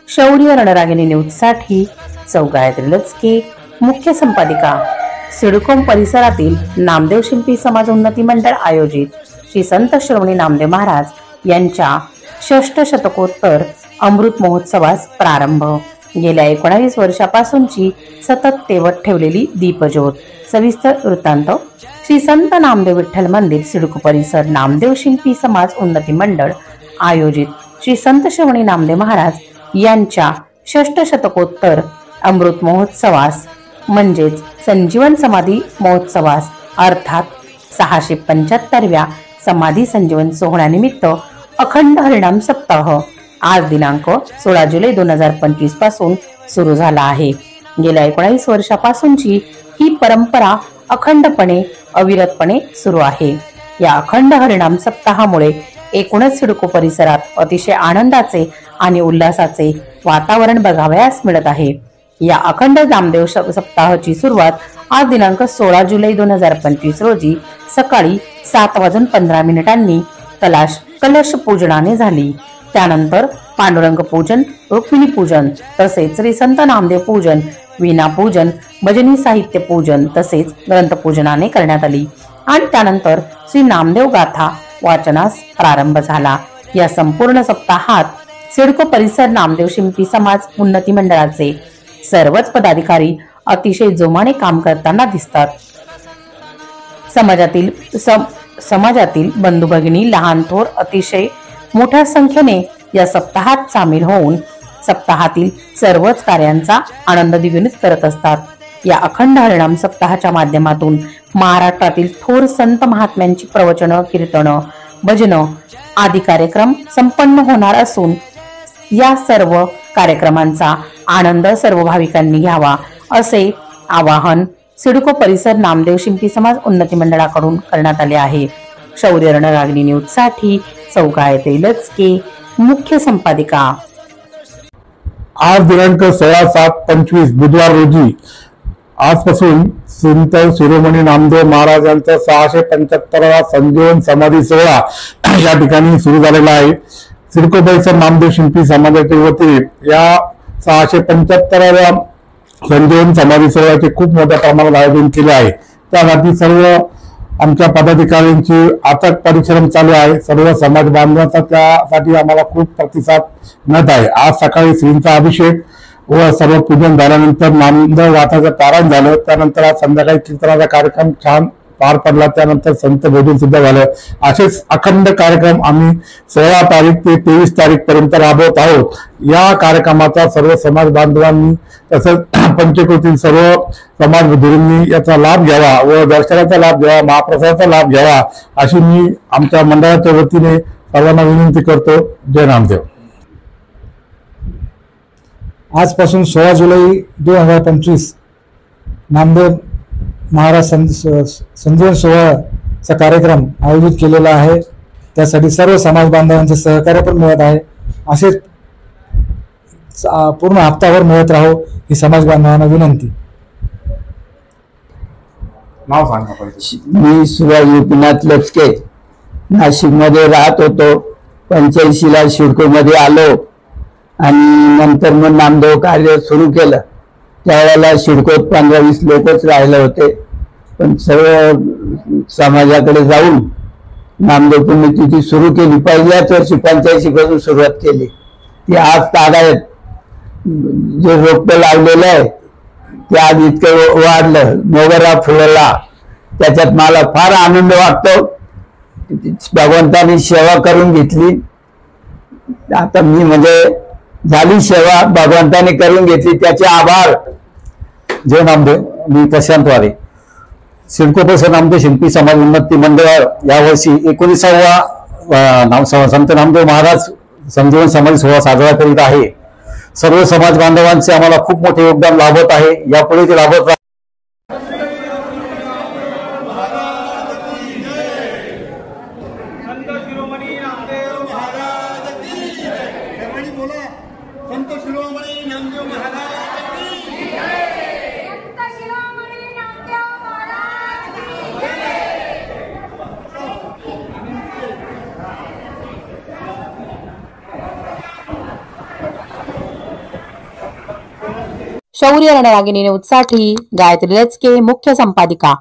शौर्य रणरागिणी न्यूज साठी गायत्री लचके, मुख्य संपादिका। सिडको परिसरातील नामदेव शिंपी समाज उन्नती मंडळ आयोजित श्री संत श्रोमणी नामदेव महाराज यांच्या षष्ठ शतकोत्तर अमृत महोत्सवास प्रारंभ। गेल्या 19 वर्षापासूनची सतत तेवत ठेवलेली दीपज्योत। सविस्तर वृत्तांत। श्री संत नामदेव विठ्ठल मंदिर सिडको परिसर नामदेव शिंपी समाज उन्नती मंडळ आयोजित श्री संत श्रोमणी नामदेव महाराज यांच्या षष्ठ शतकोत्तर अमृत महोत्सवास म्हणजेच संजीवन समाधी महोत्सवास अर्थात 675व्या समाधी संजीवन सोहळ्यानिमित्त अखंड हरिनाम सप्ताह आज दिनांक 16 जुलै 2025 पासून सुरू झाला आहे। गेल्या 19 वर्षापासूनची ही परंपरा अखंडपणे अविरतपणे सुरू आहे। या अखंड हरिनाम सप्ताहामुळे एकूणच सिडको परिसरात अतिशय आनंदाचे आणि उल्हासाचे वातावरण बघावयास मिळत आहे। या अखंड नामदेव सप्ताहाची सुरुवात आज दिनांक 16 जुलै 2025 रोजी सकाळी 7:15 कलश पूजनाने झाली। त्यानंतर पांडुरंग पूजन, रुक्मिणी पूजन तसेच श्री संत नामदेव पूजन, वीणा पूजन, भजनी साहित्य पूजन तसेच ग्रंथ पूजनाने करण्यात आली आणि त्यानंतर श्री नामदेव गाथा वाचनास प्रारंभ झाला। या संपूर्ण सप्ताहात सिडको परिसर नामदेव शिंपी समाज उन्नती मंडळाचे सर्वच पदाधिकारी अतिशय जोमाने काम करताना दिसतात। समाजातील बंधू भगिनी लहान थोर अतिशय मोठ्या संख्येने या सप्ताहात सामील होऊन सप्ताहातील सर्वच कार्यांचा आनंद द्विगुणित करत असतात। या अखंड हरिनाम सप्ताहाच्या माध्यमातून महाराष्ट्रातील थोर संत महात्म्यांची प्रवचन, कीर्तन, भजन आदी कार्यक्रम संपन्न होणार असून या सर्व कार्यक्रमांचा आनंद सर्व भाविकांनी घ्यावा असे आवाहन सिडको परिसर नामदेव शिंपी समाज उन्नती मंडळाकडून करण्यात आले आहे। शौर्य रणरागिणी न्यूज साठी गायत्री लचके, मुख्य संपादिका। आज दिनांक 16/7/25 बुधवार रोजी आजपासून संत शिरोमणी नामदेव महाराजांचा 675वा संजीवन समाधी सोहळा या ठिकाणी सुरू झालेला आहे। सिडको परिसर नामदेव शिंपी समाजाच्या वतीने या 675व्या संजीवन समाधी सोहळ्याचे खूप मोठ्या प्रमाणात आयोजन केले आहे। त्यासाठी सर्व आमच्या पदाधिकाऱ्यांची अथक परिश्रम चालू आहे। सर्व समाज बांधवांचा त्यासाठी आम्हाला खूप प्रतिसाद मिळत आहे। आज सकाळी श्रींचा अभिषेक व सर्व पूजन झाल्यानंतर नामदेव गाथाचं पारायण झालं। त्यानंतर आज संध्याकाळी कीर्तनाचा कार्यक्रम छान पार पडला। त्यानंतर संत भोजन सुद्धा झालं। असेच अखंड कार्यक्रम आम्ही 16 तारीख ते 23 तारीख पर्यंत राबवत आहोत। या कार्यक्रमाचा सर्व समाज बांधवांनी तसंच पंचकृतील सर्व समाज गुरूंनी याचा लाभ घ्यावा व दर्शनाचा लाभ घ्यावा, महाप्रसादाचा लाभ घ्यावा अशी मी आमच्या मंडळाच्या वतीने सर्वांना विनंती करतो। जय नामदेव। आजपासून 16 जुलै 2025 नामदेव महाराज संजीवन सोहळ्याचा कार्यक्रम आयोजित केलेला आहे। त्यासाठी सर्व समाज बांधवांचे सहकार्य पण मिळत आहे। असेच पूर्ण हप्ताभर मिळत राहो ही समाज बांधवांना विनंती। नाव सांगा पाहिजे। मी सुभाष गोपीनाथ लचके नाशिक मध्ये राहत होतो। 85ला सिडको मध्ये आलो आणि नंतर मग नामदेव कार्य सुरू केलं। त्यावेळेला सिडकोत 15-20 लोकच राहिले होते, पण सर्व समाजाकडे जाऊन नामदेव पुण्यतिथी सुरू केली। पहिल्याच वर्षी 85 पासून सुरुवात केली ती आज तागायत जे रोपटं लावलेलं आहे ते आज इतकं वाढलं, मोगरा फुलला। त्याच्यात मला फार आनंद वाटतो। भगवंतानी सेवा करून घेतली। आता मी म्हणजे झाली सेवा भगवंताने करून घेतली, त्याचे आभार। जय नामदेव। मी प्रशांत वारे, सिडको परिसर नामदेव शिंपी समाज उन्नती मंडळ यावर्षी 19वा संत नामदेव महाराज संजीवन समाधी सोहळा साजरा करीत आहे। सर्व समाज बांधवांचे आम्हाला खूप मोठे योगदान लाभत आहे। यापुढे ते लाभत शौर्य रणरागिणी न्यूजसाठी गायत्री लचके, मुख्य संपादिका